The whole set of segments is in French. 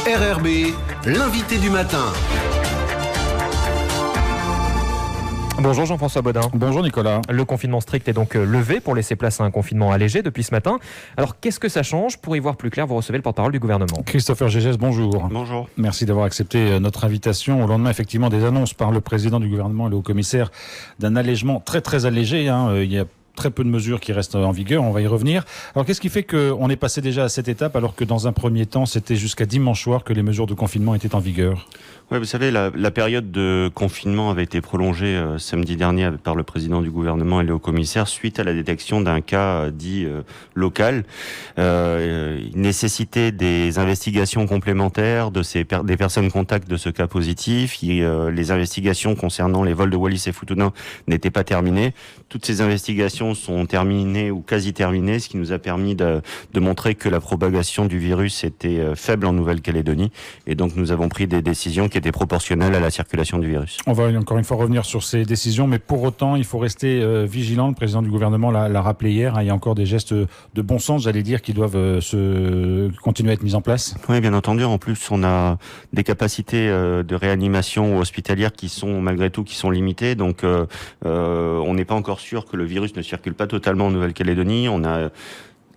RRB, l'invité du matin. Bonjour Jean-François Bodin. Bonjour Nicolas. Le confinement strict est donc levé pour laisser place à un confinement allégé depuis ce matin. Alors qu'est-ce que ça change? Pour y voir plus clair, vous recevez le porte-parole du gouvernement. Christopher Gégès, bonjour. Bonjour. Merci d'avoir accepté notre invitation au lendemain effectivement des annonces par le président du gouvernement et le haut-commissaire d'un allègement très allégé. Il y a très peu de mesures qui restent en vigueur, on va y revenir. Alors qu'est-ce qui fait qu'on est passé déjà à cette étape alors que dans un premier temps c'était jusqu'à dimanche soir que les mesures de confinement étaient en vigueur? Ouais, vous savez, la période de confinement avait été prolongée samedi dernier par le président du gouvernement et le haut-commissaire suite à la détection d'un cas dit local. Il nécessitait des investigations complémentaires des personnes contacts de ce cas positif. Les investigations concernant les vols de Wallis et Futuna n'étaient pas terminées. Toutes ces investigations sont terminées ou quasi terminées, ce qui nous a permis de montrer que la propagation du virus était faible en Nouvelle-Calédonie. Et donc nous avons pris des décisions qui étaient proportionnelles à la circulation du virus. On va encore une fois revenir sur ces décisions, mais pour autant, il faut rester vigilant. Le président du gouvernement l'a rappelé hier. Il y a encore des gestes de bon sens, j'allais dire, qui doivent continuer à être mis en place. Oui, bien entendu. En plus, on a des capacités de réanimation hospitalière qui sont malgré tout limitées. Donc, on n'est pas encore sûr que le virus ne circule pas totalement en Nouvelle-Calédonie. On a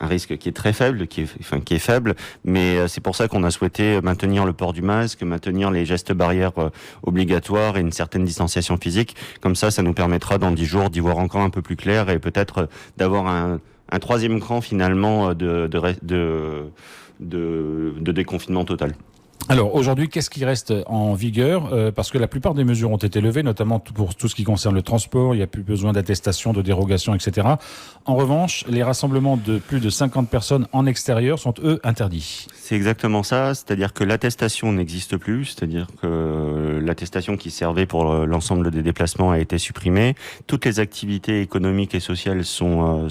un risque qui est très faible, qui est faible, mais c'est pour ça qu'on a souhaité maintenir le port du masque, maintenir les gestes barrières obligatoires et une certaine distanciation physique. Comme ça nous permettra dans 10 jours d'y voir encore un peu plus clair et peut-être d'avoir un troisième cran finalement de déconfinement total. Alors aujourd'hui, qu'est-ce qui reste en vigueur parce que la plupart des mesures ont été levées, notamment pour tout ce qui concerne le transport. Il n'y a plus besoin d'attestation, de dérogation, etc. En revanche, les rassemblements de plus de 50 personnes en extérieur sont, eux, interdits. C'est exactement ça, c'est-à-dire que l'attestation n'existe plus, c'est-à-dire que l'attestation qui servait pour l'ensemble des déplacements a été supprimée. Toutes les activités économiques et sociales sont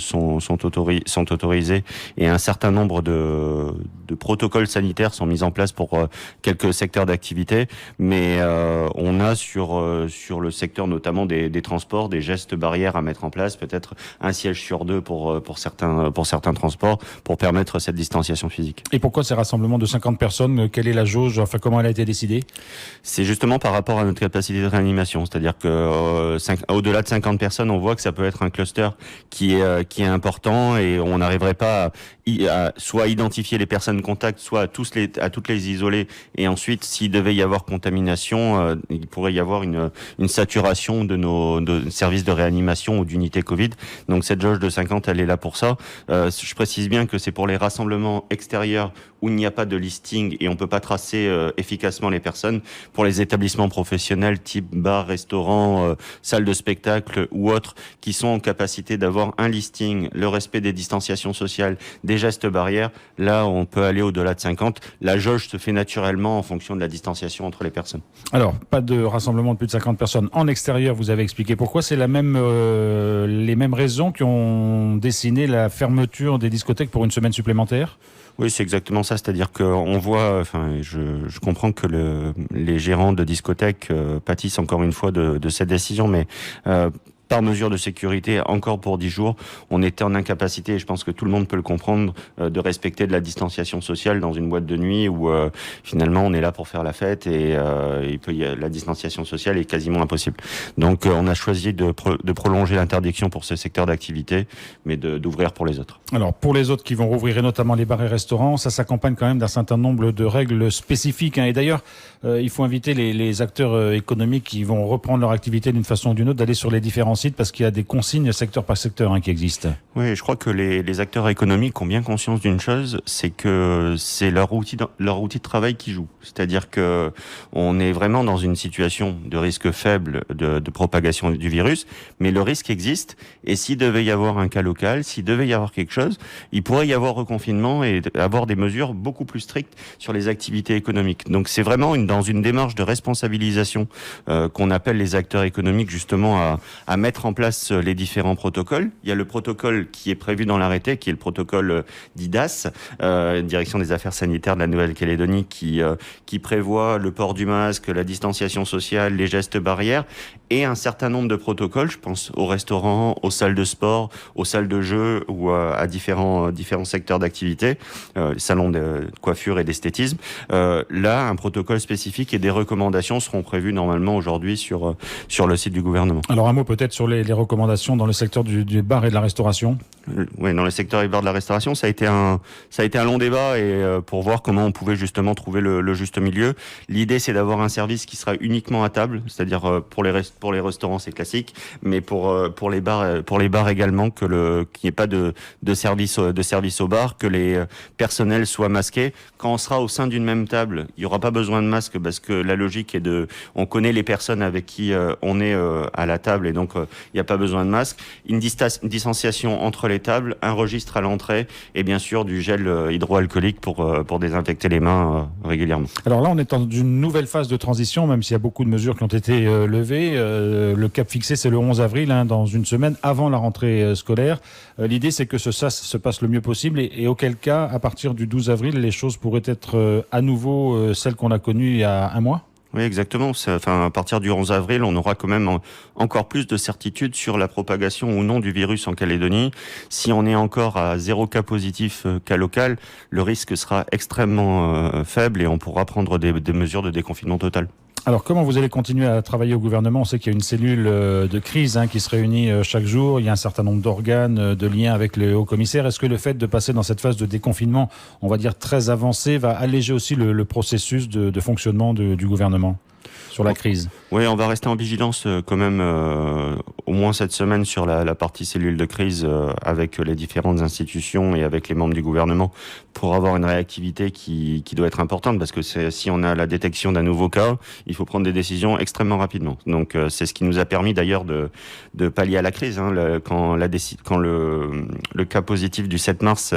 autorisées et un certain nombre de protocoles sanitaires sont mis en place pour quelques secteurs d'activité, mais on a sur le secteur notamment des transports des gestes barrières à mettre en place, peut-être un siège sur deux pour certains transports pour permettre cette distanciation physique. Et pourquoi ces rassemblements de 50 personnes? Quelle est la jauge? Enfin, comment elle a été décidée? C'est justement par rapport à notre capacité de réanimation, c'est-à-dire que au-delà de 50 personnes, on voit que ça peut être un cluster qui est important et on n'arriverait pas à soit identifier les personnes contacts, soit à toutes les isoler. Et ensuite, s'il devait y avoir contamination, il pourrait y avoir une saturation de nos services de réanimation ou d'unités Covid. Donc cette jauge de 50, elle est là pour ça. Je précise bien que c'est pour les rassemblements extérieurs où il n'y a pas de listing et on peut pas tracer efficacement les personnes. Pour les établissements professionnels type bar, restaurant, salle de spectacle ou autres qui sont en capacité d'avoir un listing, le respect des distanciations sociales, des gestes barrières, là on peut aller au-delà de 50. La jauge se fait naturellement en fonction de la distanciation entre les personnes. Alors, pas de rassemblement de plus de 50 personnes en extérieur, vous avez expliqué pourquoi. C'est les mêmes raisons qui ont dessiné la fermeture des discothèques pour une semaine supplémentaire? Oui, c'est exactement ça. C'est-à-dire qu'on voit, je comprends que les gérants de discothèques pâtissent encore une fois de cette décision, mais par mesure de sécurité, encore pour 10 jours, on était en incapacité, et je pense que tout le monde peut le comprendre, de respecter de la distanciation sociale dans une boîte de nuit où finalement on est là pour faire la fête et la distanciation sociale est quasiment impossible. Donc on a choisi de prolonger l'interdiction pour ce secteur d'activité, mais d'ouvrir pour les autres. Alors pour les autres qui vont rouvrir, et notamment les bars et restaurants, ça s'accompagne quand même d'un certain nombre de règles spécifiques. Et d'ailleurs, il faut inviter les acteurs économiques qui vont reprendre leur activité d'une façon ou d'une autre d'aller sur les différents sites parce qu'il y a des consignes secteur par secteur qui existent. Oui, je crois que les acteurs économiques ont bien conscience d'une chose, c'est que c'est leur outil de travail qui joue. C'est-à-dire que on est vraiment dans une situation de risque faible de propagation du virus, mais le risque existe et s'il devait y avoir un cas local, s'il devait y avoir quelque chose, il pourrait y avoir reconfinement et avoir des mesures beaucoup plus strictes sur les activités économiques. Donc c'est vraiment dans une démarche de responsabilisation qu'on appelle les acteurs économiques justement à mettre en place les différents protocoles. Il y a le protocole qui est prévu dans l'arrêté, qui est le protocole d'IDAS, Direction des Affaires Sanitaires de la Nouvelle-Calédonie, qui prévoit le port du masque, la distanciation sociale, les gestes barrières, et un certain nombre de protocoles, je pense aux restaurants, aux salles de sport, aux salles de jeu ou à différents secteurs d'activité, salons de coiffure et d'esthétisme. Là, un protocole spécifique et des recommandations seront prévues normalement aujourd'hui sur le site du gouvernement. Alors un mot peut-être sur les recommandations dans le secteur du bar et de la restauration. Oui, dans le secteur des bars de la restauration, ça a été un long débat et pour voir comment on pouvait justement trouver le juste milieu. L'idée, c'est d'avoir un service qui sera uniquement à table, c'est-à-dire pour les restaurants, c'est classique, mais pour les bars également, qu'il n'y ait pas de service au bar, que les personnels soient masqués. Quand on sera au sein d'une même table, il n'y aura pas besoin de masque parce que la logique est on connaît les personnes avec qui on est à la table et donc il n'y a pas besoin de masque. Une distanciation entre les tables, un registre à l'entrée et bien sûr du gel hydroalcoolique pour désinfecter les mains régulièrement. Alors là, on est dans une nouvelle phase de transition, même s'il y a beaucoup de mesures qui ont été levées. Le cap fixé, c'est le 11 avril, dans une semaine avant la rentrée scolaire. L'idée, c'est que ça se passe le mieux possible et auquel cas, à partir du 12 avril, les choses pourraient être à nouveau celles qu'on a connues il y a un mois. Oui, exactement. À partir du 11 avril, on aura quand même encore plus de certitude sur la propagation ou non du virus en Calédonie. Si on est encore à 0 cas positif cas local, le risque sera extrêmement faible et on pourra prendre des mesures de déconfinement total. Alors, comment vous allez continuer à travailler au gouvernement? On sait qu'il y a une cellule de crise qui se réunit chaque jour. Il y a un certain nombre d'organes, de liens avec le haut-commissaire. Est-ce que le fait de passer dans cette phase de déconfinement, on va dire très avancée, va alléger aussi le processus de fonctionnement du gouvernement sur la crise? Oui, on va rester en vigilance quand même au moins cette semaine sur la partie cellule de crise avec les différentes institutions et avec les membres du gouvernement pour avoir une réactivité qui doit être importante parce que si on a la détection d'un nouveau cas, il faut prendre des décisions extrêmement rapidement. Donc c'est ce qui nous a permis d'ailleurs de pallier à la crise. Quand le cas positif du 7 mars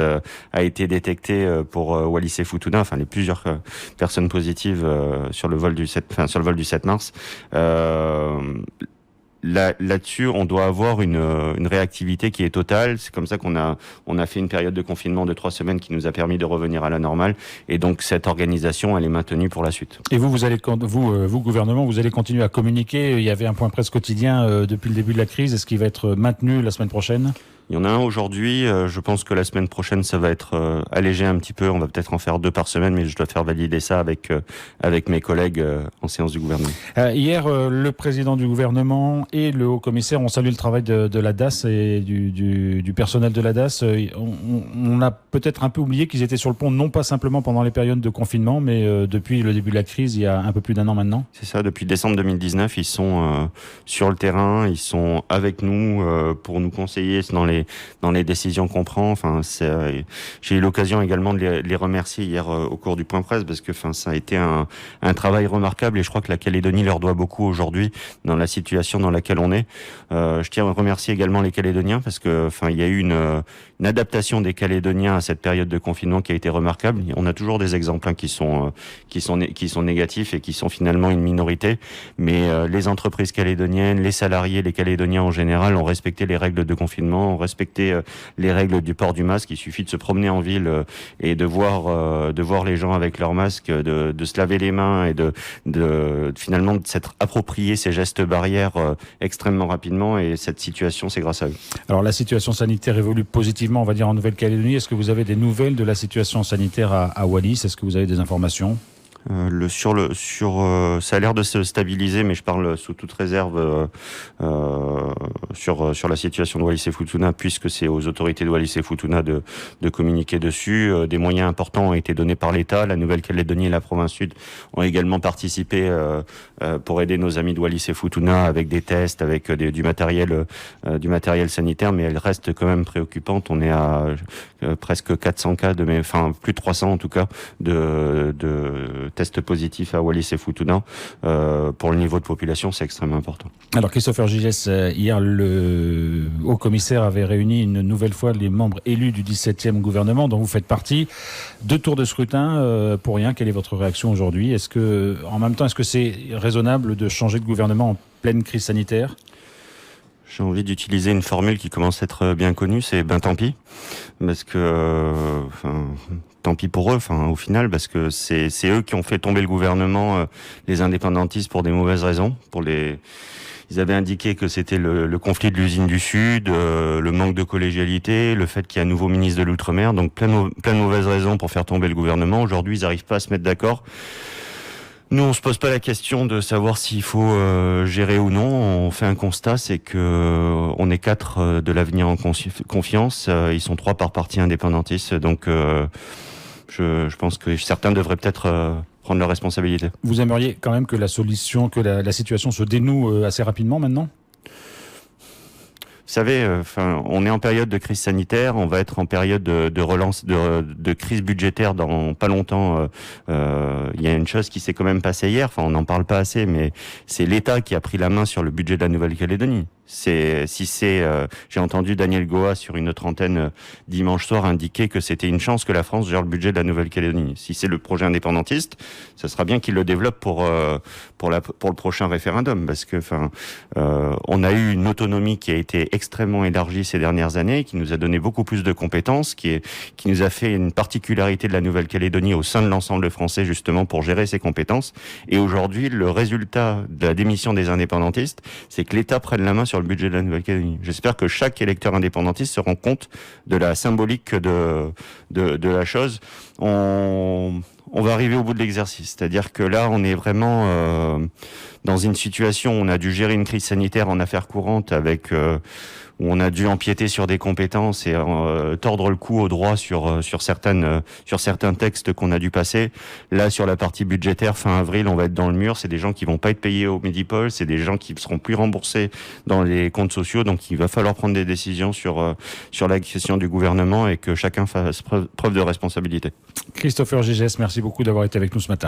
a été détecté pour Wallis et Futuna, enfin les plusieurs personnes positives sur le vol du 7 mars. Là-dessus, on doit avoir une réactivité qui est totale. C'est comme ça qu'on a fait une période de confinement de 3 semaines qui nous a permis de revenir à la normale. Et donc, cette organisation, elle est maintenue pour la suite. Et vous gouvernement, vous allez continuer à communiquer. Il y avait un point presse quotidien depuis le début de la crise. Est-ce qu'il va être maintenu la semaine prochaine? Il y en a un aujourd'hui. Je pense que la semaine prochaine, ça va être allégé un petit peu. On va peut-être en faire 2 par semaine, mais je dois faire valider ça avec mes collègues en séance du gouvernement. Hier, le président du gouvernement et le haut-commissaire ont salué le travail de la DAS et du personnel de la DAS. On a peut-être un peu oublié qu'ils étaient sur le pont, non pas simplement pendant les périodes de confinement, mais depuis le début de la crise, il y a un peu plus d'1 an maintenant. C'est ça, depuis décembre 2019, ils sont sur le terrain, ils sont avec nous pour nous conseiller dans les décisions qu'on prend. Enfin, j'ai eu l'occasion également de les remercier hier au cours du point presse parce que ça a été un travail remarquable et je crois que la Calédonie leur doit beaucoup aujourd'hui dans la situation dans laquelle on est. Je tiens à remercier également les Calédoniens parce que il y a eu une adaptation des Calédoniens à cette période de confinement qui a été remarquable. On a toujours des exemples qui sont négatifs et qui sont finalement une minorité, mais les entreprises calédoniennes, les salariés, les Calédoniens en général ont respecté les règles de confinement, ont respecté les règles du port du masque. Il suffit de se promener en ville et de voir les gens avec leur masque, de se laver les mains et finalement de s'être approprié ces gestes barrières extrêmement rapidement et cette situation, c'est grâce à eux. Alors la situation sanitaire évolue positivement, on va dire, en Nouvelle-Calédonie. Est-ce que vous avez des nouvelles de la situation sanitaire à Wallis? Est-ce que vous avez des informations? Ça a l'air de se stabiliser, mais je parle sous toute réserve sur la situation de Wallis et Futuna, puisque c'est aux autorités de Wallis et Futuna de communiquer dessus. Des moyens importants ont été donnés par l'État. La Nouvelle-Calédonie et la province sud ont également participé pour aider nos amis de Wallis et Futuna avec des tests, avec du matériel sanitaire, mais elle reste quand même préoccupante. On est à presque 400 cas plus de 300 en tout cas de tests positifs à Wallis et Futuna. Pour le niveau de population, c'est extrêmement important. Alors Christopher Gilles, hier le haut-commissaire avait réuni une nouvelle fois les membres élus du 17e gouvernement dont vous faites partie. 2 tours de scrutin pour rien. Quelle est votre réaction aujourd'hui? Est-ce que c'est raisonnable de changer de gouvernement en pleine crise sanitaire? J'ai envie d'utiliser une formule qui commence à être bien connue, c'est tant pis, parce que tant pis pour eux, au final, parce que c'est eux qui ont fait tomber le gouvernement, les indépendantistes, pour des mauvaises raisons, Ils avaient indiqué que c'était le conflit de l'usine du Sud, le manque de collégialité, le fait qu'il y a un nouveau ministre de l'Outre-mer, donc plein de mauvaises raisons pour faire tomber le gouvernement. Aujourd'hui, ils n'arrivent pas à se mettre d'accord. Nous, on se pose pas la question de savoir s'il faut gérer ou non. On fait un constat, c'est que on est 4 de l'avenir en confiance. Ils sont 3 par parti indépendantiste. Donc, je pense que certains devraient peut-être prendre leurs responsabilités. Vous aimeriez quand même que la situation se dénoue assez rapidement maintenant ? Vous savez, on est en période de crise sanitaire, on va être en période de relance, de crise budgétaire dans pas longtemps. Il y a une chose qui s'est quand même passée hier, on n'en parle pas assez, mais c'est l'État qui a pris la main sur le budget de la Nouvelle-Calédonie. J'ai entendu Daniel Goa sur une autre antenne dimanche soir indiquer que c'était une chance que la France gère le budget de la Nouvelle-Calédonie. Si c'est le projet indépendantiste, ce sera bien qu'il le développe pour le prochain référendum, parce que on a eu une autonomie qui a été extrêmement élargie ces dernières années, qui nous a donné beaucoup plus de compétences, qui nous a fait une particularité de la Nouvelle-Calédonie au sein de l'ensemble français justement pour gérer ces compétences. Et aujourd'hui, le résultat de la démission des indépendantistes, c'est que l'État prenne la main sur le budget de la Nouvelle-Calédonie. J'espère que chaque électeur indépendantiste se rend compte de la symbolique de la chose. On va arriver au bout de l'exercice. C'est-à-dire que là, on est vraiment dans une situation où on a dû gérer une crise sanitaire en affaires courantes où on a dû empiéter sur des compétences et tordre le cou au droit sur certains textes qu'on a dû passer. Là, sur la partie budgétaire, fin avril, on va être dans le mur. C'est des gens qui vont pas être payés au Midi-Pôle, c'est des gens qui ne seront plus remboursés dans les comptes sociaux. Donc, il va falloir prendre des décisions sur la question du gouvernement et que chacun fasse preuve de responsabilité. Christopher Gégès, merci beaucoup d'avoir été avec nous ce matin.